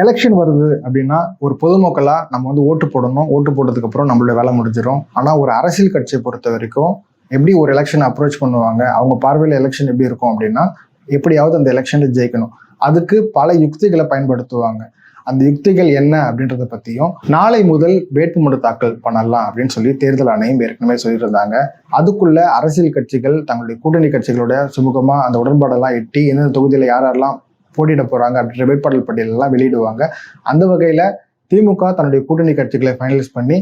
Election வருது அப்படின்னா ஒரு பொதுமக்களா நம்ம வந்து ஓட்டு போடணும். ஓட்டு போட்டதுக்கு அப்புறம் நம்மளுடைய வேலை முடிஞ்சிடும். ஆனா ஒரு அரசியல் கட்சியை பொறுத்த வரைக்கும் எப்படி ஒரு எலெக்ஷன் அப்ரோச் பண்ணுவாங்க, அவங்க பார்வையில் எலெக்ஷன் எப்படி இருக்கும் அப்படின்னா, எப்படியாவது அந்த எலெக்ஷன்ல ஜெயிக்கணும். அதுக்கு பல யுக்திகளை பயன்படுத்துவாங்க. அந்த யுக்திகள் என்ன அப்படின்றத பத்தியும் நாளை முதல் வேட்புமனு தாக்கல் பண்ணலாம் அப்படின்னு சொல்லி தேர்தல் ஆணையம் ஏற்கனவே சொல்லியிருந்தாங்க. அதுக்குள்ள அரசியல் கட்சிகள் தங்களுடைய கூட்டணி கட்சிகளோட சுமூகமா அந்த உடன்பாடெல்லாம் எட்டி எந்தெந்த தொகுதியில யாரெல்லாம் போட்டியிட போறாங்க அப்படின்ற வேட்பாளர் பட்டியலெல்லாம் வெளியிடுவாங்க. அந்த வகையில திமுக தன்னுடைய கூட்டணி கட்சிகளை ஃபைனலைஸ் பண்ணி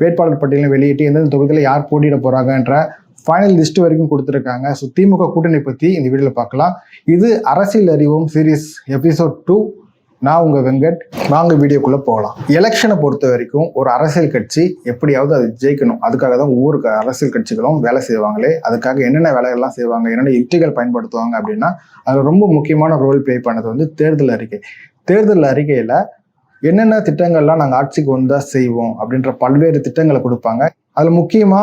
வேட்பாளர் பட்டியலை வெளியிட்டு எந்தெந்த தொகுதியில யார் போட்டியிட போறாங்கன்ற ஃபைனல் லிஸ்ட் வரைக்கும் கொடுத்துருக்காங்க. ஸோ திமுக கூட்டணி பத்தி இந்த வீடியோல பார்க்கலாம். இது அரசியல் அறிவோம் சீரீஸ் எபிசோட் 2. நான் உங்க வெங்கட். வாங்க வீடியோக்குள்ள போகலாம். எலெக்ஷனை பொறுத்த வரைக்கும் ஒரு அரசியல் கட்சி எப்படியாவது அது ஜெயிக்கணும். அதுக்காக தான் ஒவ்வொரு அரசியல் கட்சிகளும் வேலை செய்வாங்களே. அதுக்காக என்னென்ன வேலைகள்லாம் செய்வாங்க, என்னென்ன யுக்திகள் பயன்படுத்துவாங்க அப்படின்னா, அது ரொம்ப முக்கியமான ரோல் பிளே பண்ணது வந்து தேர்தல் அறிக்கை. தேர்தல் அறிக்கையில என்னென்ன திட்டங்கள்லாம் நாங்கள் ஆட்சிக்கு வந்தா செய்வோம் அப்படின்ற பல்வேறு திட்டங்களை கொடுப்பாங்க. அதுல முக்கியமா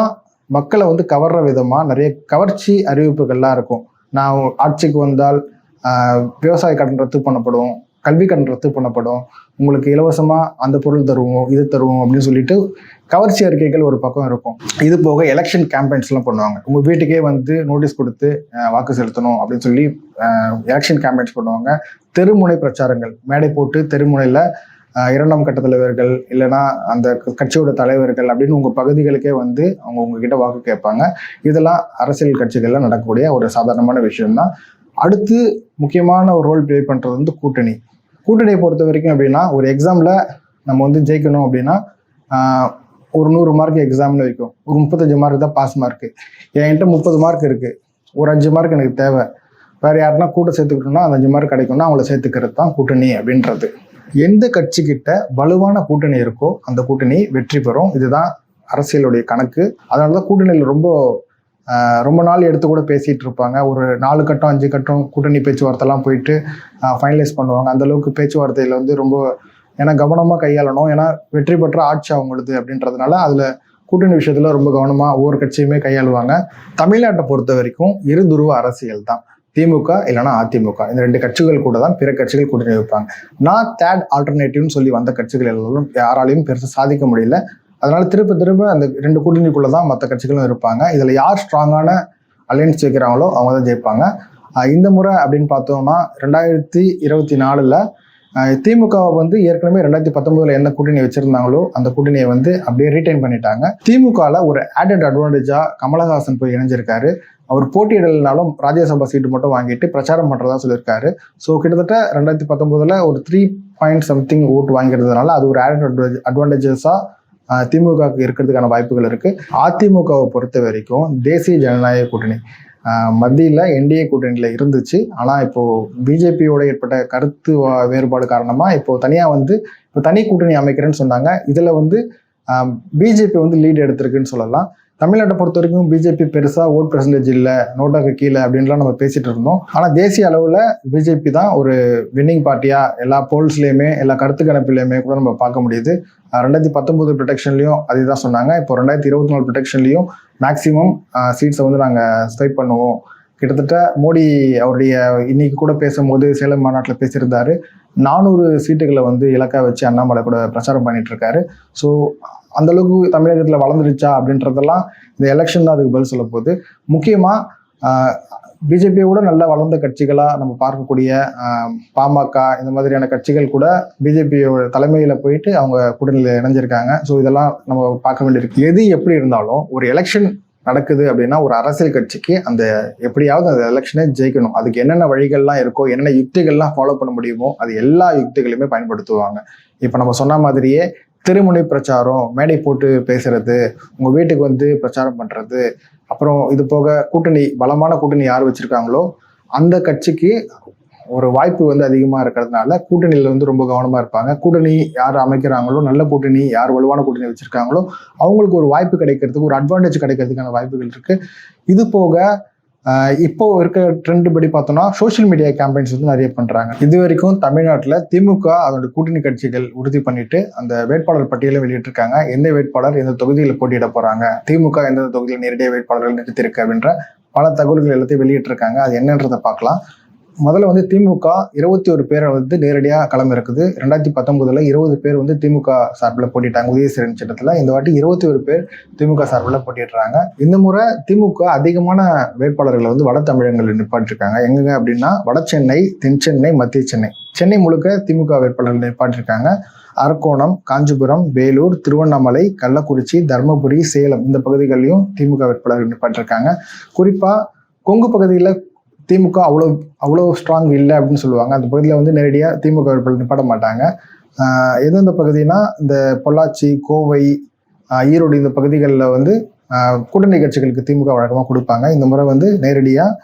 மக்களை வந்து கவர்ற விதமா நிறைய கவர்ச்சி அறிவிப்புகள்லாம் இருக்கும். நான் ஆட்சிக்கு வந்தால் விவசாய கடன் ரத்து பண்ணப்படும், கல்வி கடன் ரத்து பண்ணப்படும், உங்களுக்கு இலவசமா அந்த பொருள் தருவோம், இது தருவோம் அப்படின்னு சொல்லிட்டு கவர்ச்சி அறிக்கைகள் ஒரு பக்கம் இருக்கும். இது போக எலெக்ஷன் கேம்பெயின்ஸ் எல்லாம் பண்ணுவாங்க. உங்க வீட்டுக்கே வந்து நோட்டீஸ் கொடுத்து வாக்கு செலுத்தணும் அப்படின்னு சொல்லி எலெக்ஷன் கேம்பெயின்ஸ் பண்ணுவாங்க. தெருமுனை பிரச்சாரங்கள், மேடை போட்டு தெருமுனையில 2ஆம் கட்ட தலைவர்கள் இல்லைன்னா அந்த கட்சியோட தலைவர்கள் அப்படின்னு உங்க பகுதிகளுக்கே வந்து அவங்க உங்ககிட்ட வாக்கு கேட்பாங்க. இதெல்லாம் அரசியல் கட்சிகள்ல நடக்கக்கூடிய ஒரு சாதாரணமான விஷயம்தான். அடுத்து முக்கியமான ஒரு ரோல் பிளே பண்றது வந்து கூட்டணி. கூட்டணியை பொறுத்த வரைக்கும் அப்படின்னா, ஒரு எக்ஸாம்ல நம்ம வந்து ஜெயிக்கணும் அப்படின்னா ஒரு 100 மார்க் எக்ஸாம்னு வைக்கும். ஒரு 35 மார்க் தான் பாஸ் மார்க். என்கிட்ட 30 மார்க் இருக்கு, ஒரு 5 மார்க் எனக்கு தேவை, வேற யாருன்னா கூட சேர்த்துக்கிட்டோம்னா அந்த 5 மார்க் கிடைக்கும்னா அவங்கள சேர்த்துக்கிறது தான் கூட்டணி அப்படின்றது. எந்த கட்சி கிட்ட வலுவான கூட்டணி இருக்கோ அந்த கூட்டணி வெற்றி பெறும். இதுதான் அரசியலுடைய கணக்கு. அதனாலதான் கூட்டணியில் ரொம்ப நாள் எடுத்து கூட பேசிட்டு இருப்பாங்க. ஒரு 4 கட்டம் 5 கட்டம் கூட்டணி பேச்சுவார்த்தைலாம் போயிட்டு ஃபைனலைஸ் பண்ணுவாங்க. அந்த அளவுக்கு பேச்சுவார்த்தையில வந்து ரொம்ப கவனமா கையாளணும். ஏன்னா வெற்றி பெற்ற ஆட்சி அவங்களுது அப்படின்றதுனால அதுல கூட்டணி விஷயத்துல ரொம்ப கவனமா ஒவ்வொரு கட்சியுமே கையாளுவாங்க. தமிழ்நாட்டை பொறுத்த வரைக்கும் இருதுருவ அரசியல் தான். திமுக இல்லைன்னா அதிமுக, இந்த 2 கட்சிகள் கூட தான் பிற கட்சிகள் கூட்டணி வைப்பாங்க. நான் தேர்ட் ஆல்டர்னேட்டிவ்னு சொல்லி வந்த கட்சிகள் எல்லாம் யாராலையும் பெருசா சாதிக்க முடியல. அதனால திரும்ப அந்த 2 கூட்டணிக்குள்ளதான் மற்ற கட்சிகளும் இருப்பாங்க. இதுல யார் ஸ்ட்ராங்கான அலையன்ஸ் வைக்கிறாங்களோ அவங்க தான் ஜெயிப்பாங்க. இந்த முறை அப்படின்னு பார்த்தோம்னா 2024ல திமுக வந்து ஏற்கனவே 2019 என்ன கூட்டணி வச்சிருந்தாங்களோ அந்த கூட்டணியை வந்து அப்படியே ரீடைன் பண்ணிட்டாங்க. திமுகல ஒரு ஆடட் அட்வான்டேஜா கமலஹாசன் போய் இணைஞ்சிருக்காரு. அவர் போட்டியிடலனாலும் ராஜ்யசபா சீட்டு மட்டும் வாங்கிட்டு பிரச்சாரம் பண்றதா சொல்லியிருக்காரு. ஸோ கிட்டத்தட்ட 2019 ஒரு 3 ஓட்டு வாங்கிறதுனால அது ஒரு ஆடட் அட்வான்டேஜஸா திமுகவுக்கு இருக்கிறதுக்கான வாய்ப்புகள் இருக்கு. அதிமுகவை பொறுத்த வரைக்கும் தேசிய ஜனநாயக கூட்டணி மத்தியில என்டிஏ கூட்டணியில இருந்துச்சு. ஆனா இப்போ பிஜேபியோட ஏற்பட்ட கருத்து வேறுபாடு காரணமா இப்போ தனியா வந்து தனி கூட்டணி அமைக்கிறேன்னு சொன்னாங்க. இதுல வந்து பிஜேபி வந்து லீட் எடுத்திருக்குன்னு சொல்லலாம். தமிழ்நாட்டை பொறுத்த வரைக்கும் பிஜேபி பெருசா ஓட் பெர்சன்டேஜ் இல்லை, நோட்டாக்கு கீழே அப்படின்லாம் நம்ம பேசிட்டு இருந்தோம். ஆனா தேசிய அளவுல பிஜேபி தான் ஒரு வின்னிங் பார்ட்டியா எல்லா போல்ஸ்லயுமே எல்லா கருத்து கணிப்புலையுமே கூட நம்ம பார்க்க முடியுது. 2019 ப்ரொடெக்ஷன்லயும் அதுதான் சொன்னாங்க. இப்போ 2024 ப்ரொடெக்ஷன்லயும் மேக்சிமம் சீட்ஸை வந்து நாங்க ஸ்வைப் பண்ணுவோம். கிட்டத்தட்ட மோடி அவருடைய இன்னைக்கு கூட பேசும்போது சேலம் மாநாட்டில் பேசியிருந்தாரு. 400 சீட்டுகளை வந்து இலக்கா வச்சு அண்ணாமலை கூட பிரச்சாரம் பண்ணிட்டு இருக்காரு. ஸோ அந்த அளவுக்கு தமிழகத்துல வளர்ந்துருச்சா அப்படின்றதெல்லாம் இந்த எலெக்ஷன் தான் அதுக்கு பதில் சொல்ல போகுது. முக்கியமா பிஜேபியோட நல்லா வளர்ந்த கட்சிகளா நம்ம பார்க்கக்கூடிய பாமக இந்த மாதிரியான கட்சிகள் கூட பிஜேபியோட தலைமையில போயிட்டு அவங்க கூட்டணியில இணைஞ்சிருக்காங்க. ஸோ இதெல்லாம் நம்ம பார்க்க வேண்டியிருக்கு. எது எப்படி இருந்தாலும் ஒரு எலெக்ஷன் நடக்குது அப்படின்னா ஒரு அரசியல் கட்சிக்கு அந்த எப்படியாவது அந்த எலெக்ஷனை ஜெயிக்கணும். அதுக்கு என்னென்ன வழிகள்லாம் இருக்கோ, என்னென்ன யுக்திகள்லாம் ஃபாலோ பண்ண முடியுமோ அது எல்லா யுக்திகளையுமே பயன்படுத்துவாங்க. இப்போ நம்ம சொன்ன மாதிரியே திருமுனை பிரச்சாரம், மேடை போட்டு பேசுறது, உங்க வீட்டுக்கு வந்து பிரச்சாரம் பண்றது, அப்புறம் இது போக கூட்டணி பலமான கூட்டணி யார் வச்சிருக்காங்களோ அந்த கட்சிக்கு ஒரு வாய்ப்பு வந்து அதிகமா இருக்கிறதுனால கூட்டணியில வந்து ரொம்ப கவனமா இருப்பாங்க. கூட்டணி யார் அமைக்கிறாங்களோ, நல்ல கூட்டணி யார் வலுவான கூட்டணி வச்சிருக்காங்களோ அவங்களுக்கு ஒரு வாய்ப்பு கிடைக்கிறதுக்கு, ஒரு அட்வான்டேஜ் கிடைக்கிறதுக்கான வாய்ப்புகள் இருக்கு. இது போக இப்போ இருக்க ட்ரெண்ட் படி பார்த்தோம்னா சோசியல் மீடியா கேம்பெயின்ஸ் வந்து நிறைய பண்றாங்க. இது வரைக்கும் தமிழ்நாட்டில் திமுக அதோட கூட்டணி கட்சிகள் உறுதி பண்ணிட்டு அந்த வேட்பாளர் பட்டியலை வெளியிட்டிருக்காங்க. எந்த வேட்பாளர் எந்த தொகுதியில் போட்டியிட போறாங்க, திமுக எந்த தொகுதியில் நேரடியாக வேட்பாளர்கள் நிறுத்திருக்கு அப்படின்ற பல தகவல்கள் எல்லாத்தையும் வெளியிட்டிருக்காங்க. அது என்னன்றதை பார்க்கலாம். முதல்ல வந்து திமுக 21 பேரை வந்து நேரடியாக களமிறக்குது. 2019 20 பேர் வந்து திமுக சார்பில் போட்டிட்டாங்க உதயசூரியன் சின்னத்தில். இந்த வாட்டி 21 பேர் திமுக சார்பில் போட்டிடுறாங்க. இந்த முறை திமுக அதிகமான வேட்பாளர்களை வந்து வட தமிழகங்களில் நிப்பாட்டிருக்காங்க. எங்கெங்க அப்படின்னா வட சென்னை, தென் சென்னை, மத்திய சென்னை. சென்னை முழுக்க திமுக வேட்பாளர்கள் நிப்பாட்டிருக்காங்க. அரக்கோணம், காஞ்சிபுரம், வேலூர், திருவண்ணாமலை, கள்ளக்குறிச்சி, தர்மபுரி, சேலம் இந்த பகுதிகளிலும் திமுக வேட்பாளர்கள் நிப்பாட்டிருக்காங்க. குறிப்பாக கொங்கு பகுதியில் திமுக அவ்வளோ ஸ்ட்ராங் இல்லை அப்படின்னு சொல்லுவாங்க. அந்த பகுதியில் வந்து நேரடியாக திமுக வேட்பாளர் நிப்பாட்ட மாட்டாங்க. எந்தெந்த பகுதினா இந்த பொள்ளாச்சி, கோவை, ஈரோடு இந்த பகுதிகளில் வந்து கூட்டணி கட்சிகளுக்கு திமுக வழக்கமாக கொடுப்பாங்க. இந்த முறை வந்து நேரடியாக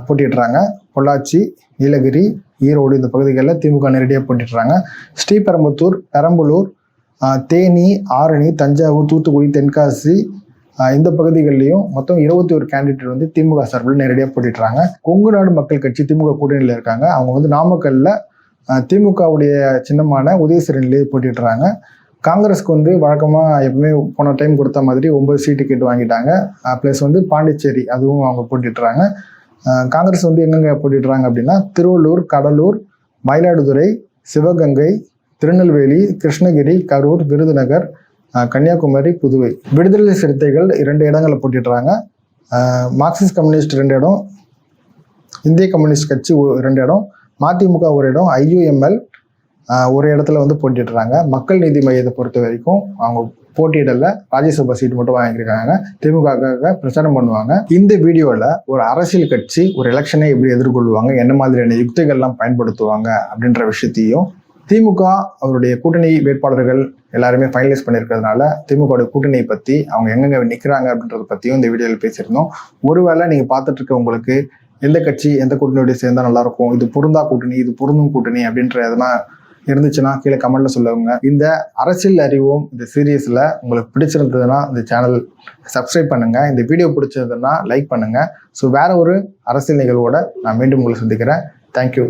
போட்டிடுறாங்க. பொள்ளாச்சி, நீலகிரி, ஈரோடு இந்த பகுதிகளில் திமுக நேரடியாக போட்டிடுறாங்க. ஸ்ரீபெரும்புத்தூர், பெரம்பலூர், தேனி, ஆரணி, தஞ்சாவூர், தூத்துக்குடி, தென்காசி இந்த பகுதிகளிலையும் மொத்தம் 21 கேண்டிடேட் வந்து திமுக சார்பில் நேரடியாக போட்டிடுறாங்க. கொங்கு நாடு மக்கள் கட்சி திமுக கூட்டணியில் இருக்காங்க. அவங்க வந்து நாமக்கல்ல திமுகவுடைய சின்னமான உதயசூரியன்லேயே போட்டிடுறாங்க. காங்கிரஸ்க்கு வந்து வழக்கமாக எப்பவுமே போன டைம் கொடுத்த மாதிரி 9 சீட்டு கேட்டு வாங்கிட்டாங்க. ப்ளஸ் வந்து பாண்டிச்சேரி அதுவும் அவங்க போட்டிடுறாங்க. காங்கிரஸ் வந்து எங்கெங்க போட்டிடுறாங்க அப்படின்னா திருவள்ளூர், கடலூர், மயிலாடுதுறை, சிவகங்கை, திருநெல்வேலி, கிருஷ்ணகிரி, கரூர், விருதுநகர், கன்னியாகுமரி, புதுவை. விடுதலை சிறுத்தைகள் 2 இடங்களில் போட்டிடுறாங்க. மார்க்சிஸ்ட் கம்யூனிஸ்ட் 2 இடம், இந்திய கம்யூனிஸ்ட் கட்சி 2 இடம், மதிமுக 1 இடம், IUML 1 இடத்துல வந்து போட்டிடுறாங்க. மக்கள் நீதி மையத்தை பொறுத்த வரைக்கும் அவங்க போட்டியிடல, ராஜ்யசபா சீட் மட்டும் வாங்கியிருக்காங்க. திமுக பிரச்சாரம் பண்ணுவாங்க. இந்த வீடியோவில் ஒரு அரசியல் கட்சி ஒரு எலெக்ஷனை எப்படி எதிர்கொள்வாங்க, என்ன மாதிரியான யுக்திகள்லாம் பயன்படுத்துவாங்க அப்படின்ற விஷயத்தையும், திமுக அவருடைய கூட்டணி வேட்பாளர்கள் எல்லாருமே ஃபைனலைஸ் பண்ணியிருக்கிறதுனால திமுக கூட்டணியை பற்றி அவங்க எங்கெங்க நிற்கிறாங்க அப்படின்றத பற்றியும் இந்த வீடியோவில் பேசியிருந்தோம். ஒருவேளை நீங்கள் பார்த்துட்டு இருக்க உங்களுக்கு எந்த கட்சி எந்த கூட்டணியோட சேர்ந்தால் நல்லாயிருக்கும், இது பொருந்தா கூட்டணி, இது பொருந்தும் கூட்டணி அப்படின்ற எதனா இருந்துச்சுன்னா கீழே கமெண்ட்ல சொல்லுவாங்க. இந்த அரசியல் அறிவும் இந்த சீரியஸில் உங்களுக்கு பிடிச்சிருந்ததுன்னா இந்த சேனல் சப்ஸ்கிரைப் பண்ணுங்க. இந்த வீடியோ பிடிச்சிருந்ததுன்னா லைக் பண்ணுங்க. ஸோ வேற ஒரு அரசியல் நிகழ்வோட நான் மீண்டும் உங்களை சந்திக்கிறேன். தேங்க்யூ.